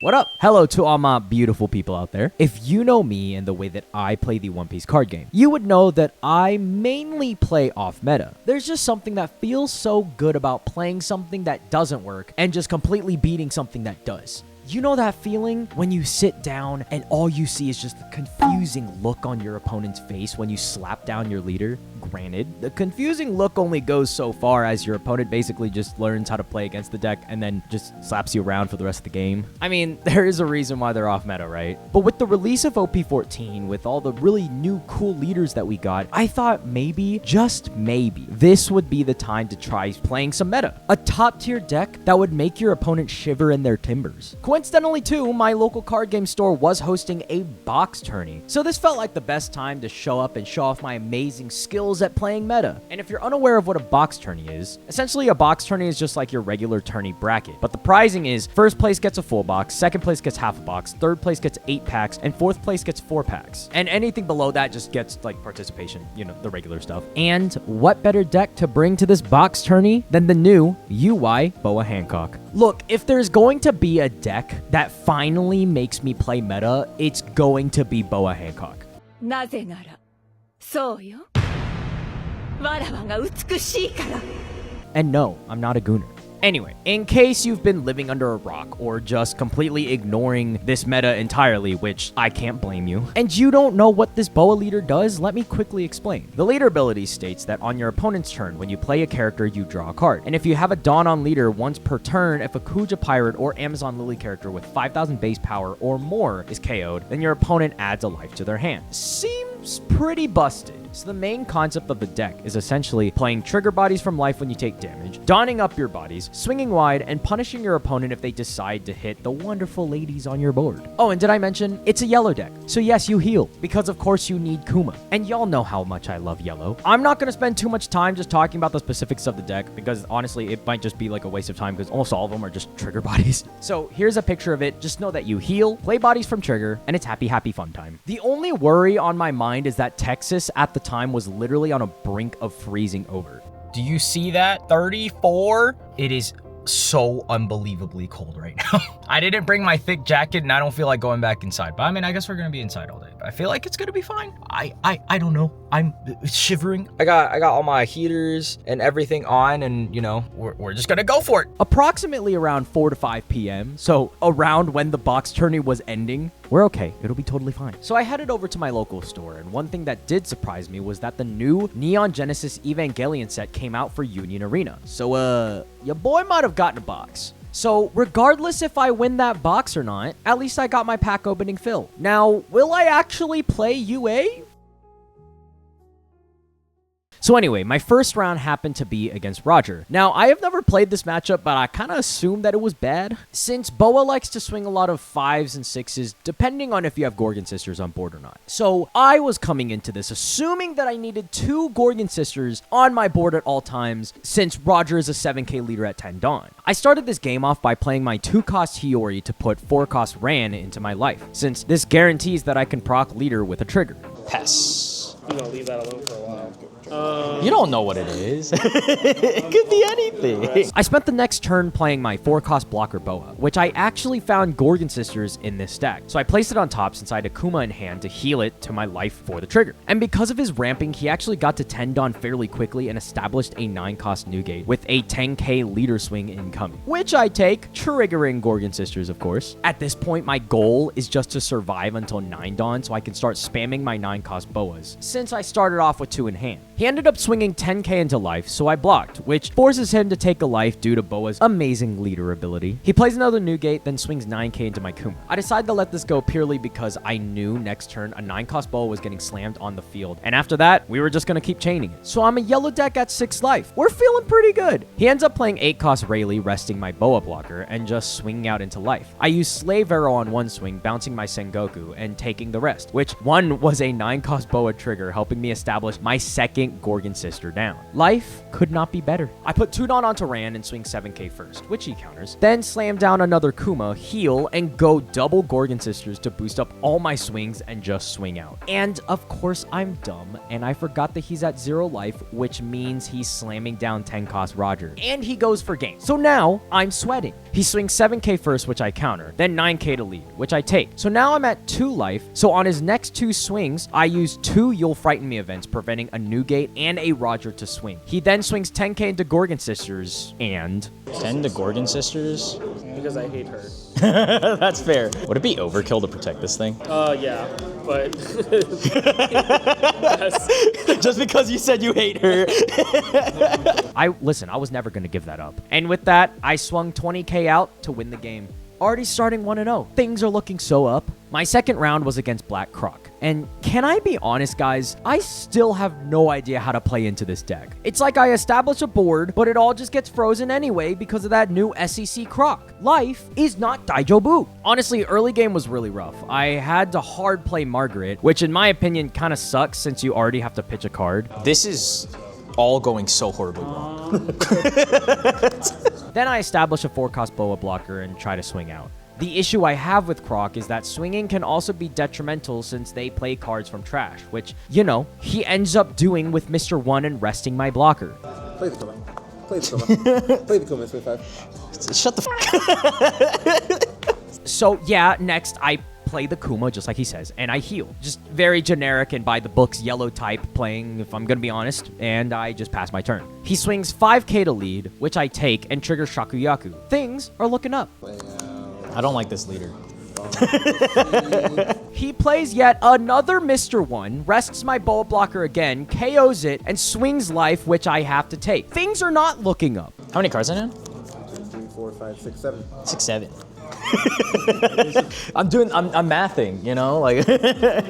What up? Hello to all my beautiful people out there. If you know me and the way that I play the One Piece card game, you would know that I mainly play off meta. There's just something that feels so good about playing something that doesn't work and just completely beating something that does. You know that feeling when you sit down and all you see is just the confusing look on your opponent's face when you slap down your leader? Granted, the confusing look only goes so far as your opponent basically just learns how to play against the deck and then just slaps you around for the rest of the game. I mean, there is a reason why they're off meta, right? But with the release of OP14, with all the really new cool leaders that we got, I thought maybe, just maybe, this would be the time to try playing some meta. A top tier deck that would make your opponent shiver in their timbers. Coincidentally too, my local card game store was hosting a box tourney, so this felt like the best time to show up and show off my amazing skills at playing meta. And if you're unaware of what a box tourney is, essentially a box tourney is just like your regular tourney bracket, but the prizing is first place gets a full box, second place gets half a box, third place gets 8 packs, and fourth place gets 4 packs. And anything below that just gets like participation, you know, the regular stuff. And what better deck to bring to this box tourney than the new UI Boa Hancock? Look, if there's going to be a deck that finally makes me play meta, it's going to be Boa Hancock. なぜなら、そうよ。わらわが美しいから。 And no, I'm not a gooner. Anyway, in case you've been living under a rock or just completely ignoring this meta entirely, which I can't blame you, and you don't know what this Boa leader does, let me quickly explain. The leader ability states that on your opponent's turn, when you play a character, you draw a card. And if you have a Dawn on leader once per turn, if a Kuja Pirate or Amazon Lily character with 5,000 base power or more is KO'd, then your opponent adds a life to their hand. Seems pretty busted. So the main concept of the deck is essentially playing trigger bodies from life when you take damage, donning up your bodies, swinging wide, and punishing your opponent if they decide to hit the wonderful ladies on your board. Oh, and did I mention, it's a yellow deck. So yes, you heal, because of course you need Kuma. And y'all know how much I love yellow. I'm not going to spend too much time just talking about the specifics of the deck, because honestly, it might just be like a waste of time, because almost all of them are just trigger bodies. So here's a picture of it. Just know that you heal, play bodies from trigger, and it's happy, happy fun time. The only worry on my mind is that Texas at the time was literally on a brink of freezing over. Do you see that? 34? It is so unbelievably cold right now. I didn't bring my thick jacket and I don't feel like going back inside, but I mean, I guess we're gonna be inside all day. I feel like it's gonna be fine. I don't know. I'm shivering. I got all my heaters and everything on, and you know, we're just gonna go for it. Approximately around 4 to 5 p.m. So around when the box tourney was ending, we're okay. It'll be totally fine. So I headed over to my local store, and one thing that did surprise me was that the new Neon Genesis Evangelion set came out for Union Arena. So your boy might have gotten a box. So regardless if I win that box or not, at least I got my pack opening fill. Now, will I actually play UA? So anyway, my first round happened to be against Roger. Now, I have never played this matchup, but I kind of assumed that it was bad, since Boa likes to swing a lot of 5s and 6s, depending on if you have Gorgon Sisters on board or not. So I was coming into this assuming that I needed 2 Gorgon Sisters on my board at all times, since Roger is a 7k leader at 10 Dawn. I started this game off by playing my 2-cost Hiyori to put 4-cost Ran into my life, since this guarantees that I can proc leader with a trigger. Pass. You're gonna leave that alone for a while. You don't know what it is. It could be anything. I spent the next turn playing my 4-cost blocker Boa, which I actually found Gorgon Sisters in this stack. So I placed it on top since I had Akuma in hand to heal it to my life for the trigger. And because of his ramping, he actually got to 10 Dawn fairly quickly and established a 9-cost Newgate with a 10k leader swing incoming, which I take, triggering Gorgon Sisters, of course. At this point, my goal is just to survive until 9 Dawn so I can start spamming my 9-cost Boas, since I started off with 2 in hand. He ended up swinging 10k into life, so I blocked, which forces him to take a life due to Boa's amazing leader ability. He plays another Newgate, then swings 9k into my Kuma. I decided to let this go purely because I knew next turn a 9-cost Boa was getting slammed on the field, and after that, we were just gonna keep chaining it. So I'm a yellow deck at 6 life. We're feeling pretty good. He ends up playing 8-cost Rayleigh, resting my Boa blocker, and just swinging out into life. I used Slave Arrow on one swing, bouncing my Sengoku, and taking the rest, which one was a 9-cost Boa trigger, helping me establish my second instant Gorgon Sister down. Life could not be better. I put 2 Dawn onto Ran and swing 7k first, which he counters. Then slam down another Kuma, heal, and go double Gorgon Sisters to boost up all my swings and just swing out. And of course I'm dumb, and I forgot that he's at 0 life, which means he's slamming down 10 cost Roger. And he goes for game. So now I'm sweating. He swings 7k first, which I counter, then 9k to lead, which I take. So now I'm at 2 life. So on his next 2 swings, I use 2 You'll Frighten Me events, preventing a new gate and a Roger to swing. He then swings 10k into Gorgon Sisters and 10 to Gorgon Sisters? Because I hate her. That's fair. Would it be overkill to protect this thing? Yeah, but... Just because you said you hate her. Listen, I was never going to give that up. And with that, I swung 20k out to win the game. Already starting 1-0. Things are looking so up. My second round was against Black Croc. And can I be honest, guys? I still have no idea how to play into this deck. It's like I establish a board, but it all just gets frozen anyway because of that new SEC Croc. Life is not Daijobu. Honestly, early game was really rough. I had to hard play Margaret, which in my opinion kind of sucks since you already have to pitch a card. This is all going so horribly wrong. Then I establish a 4-cost Boa blocker and try to swing out. The issue I have with Croc is that swinging can also be detrimental since they play cards from trash, which, you know, he ends up doing with Mr. 1 and resting my blocker. Play the Kuma. Play the Kuma. Play the Kuma, it's 5. Shut the f. So yeah, next I play the Kuma just like he says, and I heal. Just very generic and by the books yellow type playing, if I'm gonna be honest, and I just pass my turn. He swings 5k to lead, which I take and trigger Shakuyaku. Things are looking up. I don't like this leader. He plays yet another Mr. 1, rests my Boa blocker again, KOs it, and swings life, which I have to take. Things are not looking up. How many cards in hand? 2, 3, 4, 5, 6, 7. 6, 7. I'm mathing, you know, like. A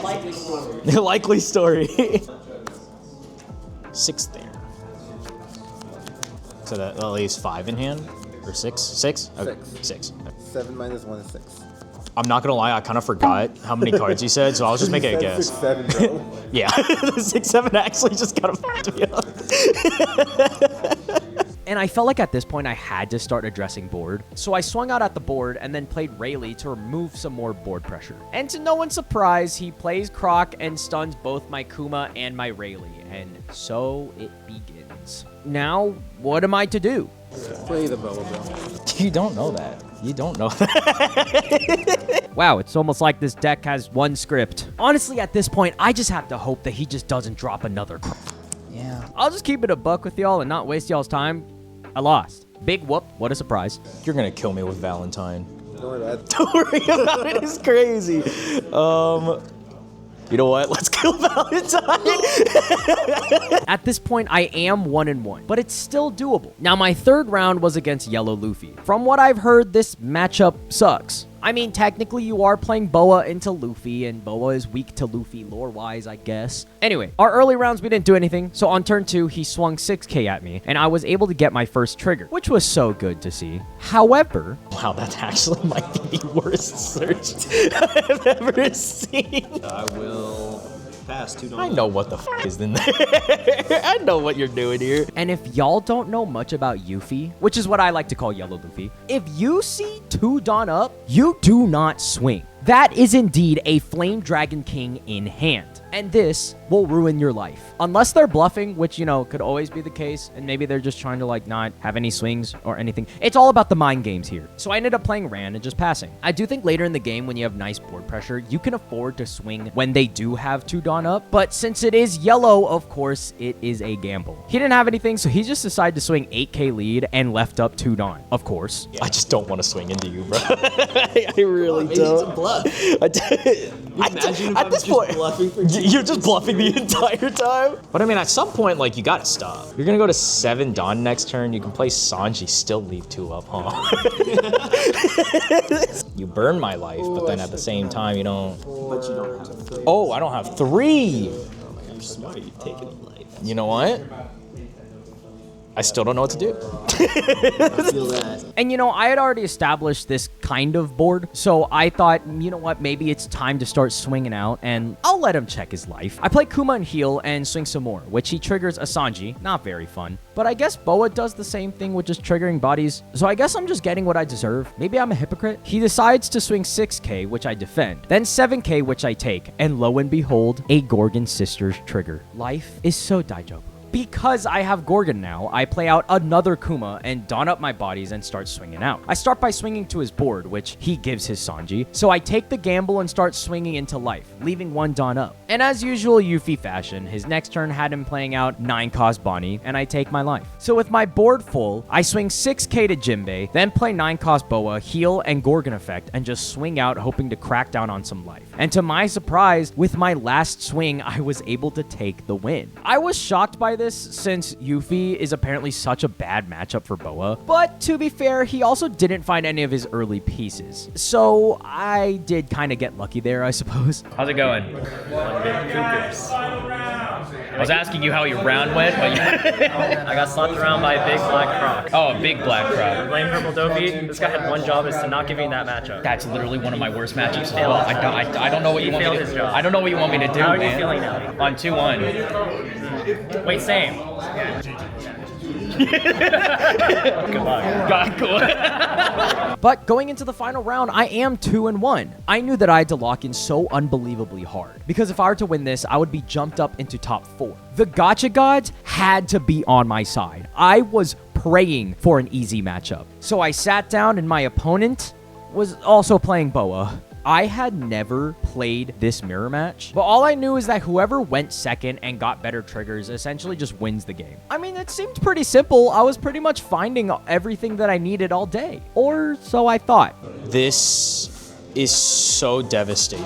likely story. Likely story. 6 there. So that leaves 5 in hand? Or 6? 6? Okay. 6. 7 minus 1 is 6. I'm not gonna lie, I kind of forgot how many cards you said, so I was just making a guess. 6, 7, bro. Yeah, the 6, 7 actually just kind of fucked me up. And I felt like at this point I had to start addressing board. So I swung out at the board and then played Rayleigh to remove some more board pressure. And to no one's surprise, he plays Croc and stuns both my Kuma and my Rayleigh. And so it begins. Now, what am I to do? Play the Boa, bro. You don't know that. You don't know that. Wow, it's almost like this deck has one script. Honestly, at this point, I just have to hope that he just doesn't drop another Croc. Yeah. I'll just keep it a buck with y'all and not waste y'all's time. I lost. Big whoop. What a surprise. You're gonna kill me with Valentine. Don't worry about it. Don't worry about it. It's crazy. You know what? Let's kill Valentine. At this point, I am 1-1, but it's still doable. Now, my third round was against Yellow Luffy. From what I've heard, this matchup sucks. I mean, technically, you are playing Boa into Luffy, and Boa is weak to Luffy lore-wise, I guess. Anyway, our early rounds, we didn't do anything, so on turn 2, he swung 6k at me, and I was able to get my first trigger, which was so good to see. However... Wow, that actually might be the worst search I've ever seen. I will pass 2 I know what the f is in there. I know what you're doing here. And if y'all don't know much about Yuffy, which is what I like to call Yellow Luffy, if you see 2 Dawn up, you do not swing. That is indeed a Flame Dragon King in hand. And this will ruin your life. Unless they're bluffing, which, you know, could always be the case, and maybe they're just trying to, like, not have any swings or anything. It's all about the mind games here. So I ended up playing Ran and just passing. I do think later in the game, when you have nice board pressure, you can afford to swing when they do have 2 Dawn up. But since it is yellow, of course, it is a gamble. He didn't have anything, so he just decided to swing 8k lead and left up 2 Dawn, of course. I just don't want to swing into you, bro. I really don't. It's a bluff. At this point, you're just bluffing the entire time. But I mean, at some point, like, you gotta stop. You're gonna go to 7 Dawn next turn. You can play Sanji, still leave 2 up, huh? You burn my life, but then at the same time, you don't. But you don't have 3. Oh, I don't have 3. You're smart. You've taken a life. You know what? I still don't know what to do. I feel that. And you know, I had already established this kind of board, so I thought, you know what, maybe it's time to start swinging out, and I'll let him check his life. I play Kuma and heal and swing some more, which he triggers a Sanji. Not very fun. But I guess Boa does the same thing with just triggering bodies, so I guess I'm just getting what I deserve. Maybe I'm a hypocrite. He decides to swing 6k, which I defend, then 7k, which I take, and lo and behold, a Gorgon Sisters trigger. Life is so Daijobu. Because I have Gorgon now, I play out another Kuma and don up my bodies and start swinging out. I start by swinging to his board, which he gives his Sanji, so I take the gamble and start swinging into life, leaving one don up. And as usual Yuffie fashion, his next turn had him playing out 9-cost Bonnie, and I take my life. So with my board full, I swing 6k to Jinbei, then play 9-cost Boa, heal, and Gorgon effect, and just swing out hoping to crack down on some life. And to my surprise, with my last swing, I was able to take the win. I was shocked by this since Yuffie is apparently such a bad matchup for Boa, but to be fair, he also didn't find any of his early pieces. So I did kind of get lucky there, I suppose. How's it going? I was asking you how your round went. I got slapped around by a big black croc. Oh, a big black crowd. Blame Purple Dopey. This guy had one job, is to not give me that matchup. That's literally one of my worst matchups as well. I don't know what you want me to do. I don't know what you want me to do, How are man. you feeling now? On 2-1. Wait, same. Good luck. God, cool. But going into the final round, I am 2-1. I knew that I had to lock in so unbelievably hard, because if I were to win this, I would be jumped up into top 4. The gacha gods had to be on my side. I was praying for an easy matchup. So I sat down and my opponent was also playing Boa. I had never played this mirror match, but all I knew is that whoever went second and got better triggers essentially just wins the game. I mean, it seemed pretty simple. I was pretty much finding everything that I needed all day, or so I thought. This is so devastating.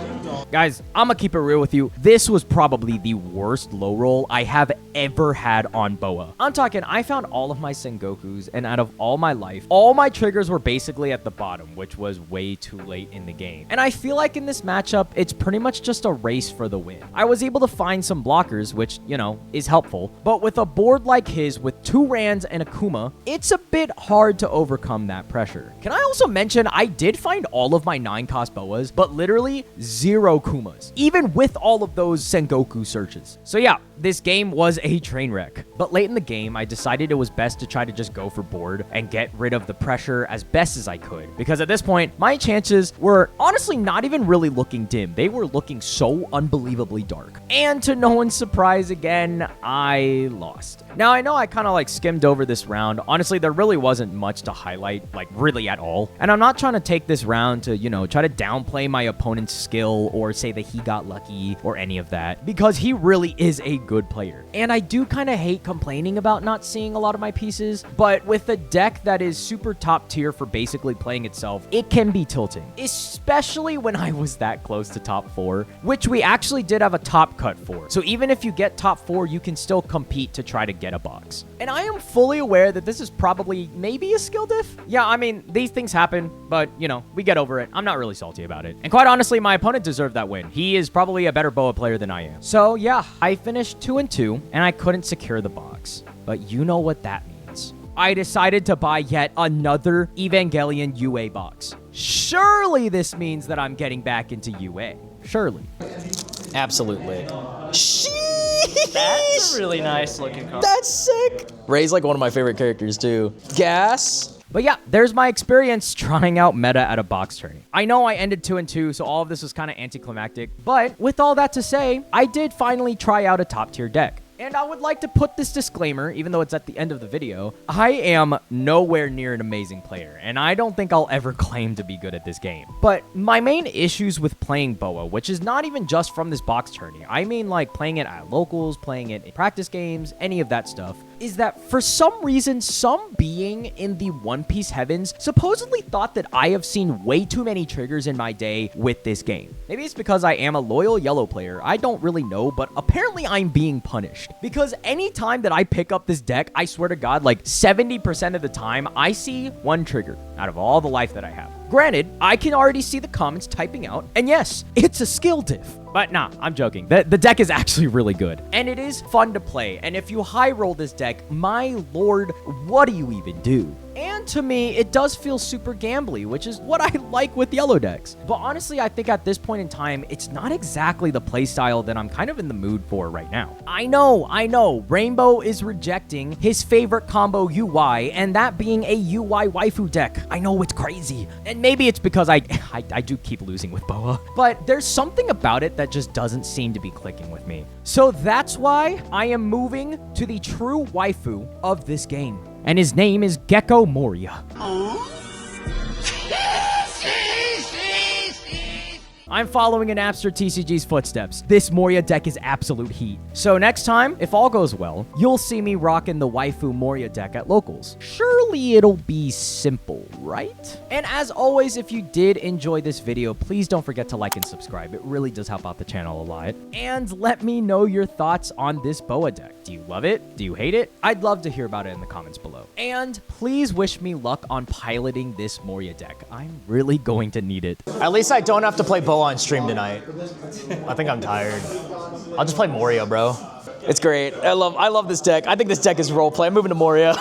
Guys, I'm gonna keep it real with you. This was probably the worst low roll I have ever had on Boa. I'm talking, I found all of my Sengokus, and out of all my life, all my triggers were basically at the bottom, which was way too late in the game. And I feel like in this matchup, it's pretty much just a race for the win. I was able to find some blockers, which, you know, is helpful, but with a board like his with 2 Rans and a Kuma, it's a bit hard to overcome that pressure. Can I also mention, I did find all of my 9-cost Boas, but literally 0 Kumas, even with all of those Sengoku searches. So yeah, this game was a train wreck. But late in the game, I decided it was best to try to just go for board and get rid of the pressure as best as I could, because at this point, my chances were honestly not even really looking dim. They were looking so unbelievably dark. And to no one's surprise again, I lost. Now, I know I kind of like skimmed over this round. Honestly, there really wasn't much to highlight, like really at all. And I'm not trying to take this round to, you know, try to downplay my opponent's skill or say that he got lucky or any of that, because he really is a good player. And I do kind of hate complaining about not seeing a lot of my pieces, but with a deck that is super top tier for basically playing itself, it can be tilting, especially when I was that close to top 4, which we actually did have a top cut for. So even if you get top 4, you can still compete to try to get a box. And I am fully aware that this is probably maybe a skill diff. Yeah, I mean, these things happen, but you know, we get over it. I'm not really salty about it. And quite honestly, my opponent deserved that win. He is probably a better Boa player than I am. So yeah, I finished 2-2 and I couldn't secure the box. But you know what that means. I decided to buy yet another Evangelion UA box. Surely this means that I'm getting back into UA. Surely. Absolutely. That's a really nice looking card. That's sick. Ray's like one of my favorite characters too. Gas. But yeah, there's my experience trying out meta at a box tourney. I know I ended 2-2, so all of this was kind of anticlimactic. But with all that to say, I did finally try out a top tier deck. And I would like to put this disclaimer, even though it's at the end of the video, I am nowhere near an amazing player, and I don't think I'll ever claim to be good at this game. But my main issues with playing Boa, which is not even just from this box tourney, I mean like playing it at locals, playing it in practice games, any of that stuff, is that for some reason, some being in the One Piece heavens supposedly thought that I have seen way too many triggers in my day with this game. Maybe it's because I am a loyal yellow player, I don't really know, but apparently I'm being punished. Because anytime that I pick up this deck, I swear to God, like 70% of the time, I see one trigger out of all the life that I have. Granted, I can already see the comments typing out, and yes, it's a skill diff. But nah, I'm joking. The deck is actually really good. And it is fun to play. And if you high roll this deck, my lord, what do you even do? And to me, it does feel super gambly, which is what I like with yellow decks. But honestly, I think at this point in time, it's not exactly the playstyle that I'm kind of in the mood for right now. I know, Rainbow is rejecting his favorite combo UI, and that being a UI waifu deck. I know it's crazy. And maybe it's because I do keep losing with Boa. But there's something about it that just doesn't seem to be clicking with me. So that's why I am moving to the true waifu of this game. And his name is Gecko Moria. I'm following in Napster TCG's footsteps. This Moria deck is absolute heat. So next time, if all goes well, you'll see me rocking the waifu Moria deck at locals. Surely it'll be simple, right? And as always, if you did enjoy this video, please don't forget to like and subscribe. It really does help out the channel a lot. And let me know your thoughts on this Boa deck. Do you love it? Do you hate it? I'd love to hear about it in the comments below. And please wish me luck on piloting this Moria deck. I'm really going to need it. At least I don't have to play Boa on stream tonight. I think I'm tired. I'll just play Moria, bro. It's great. I love this deck. I think this deck is roleplay. I'm moving to Moria.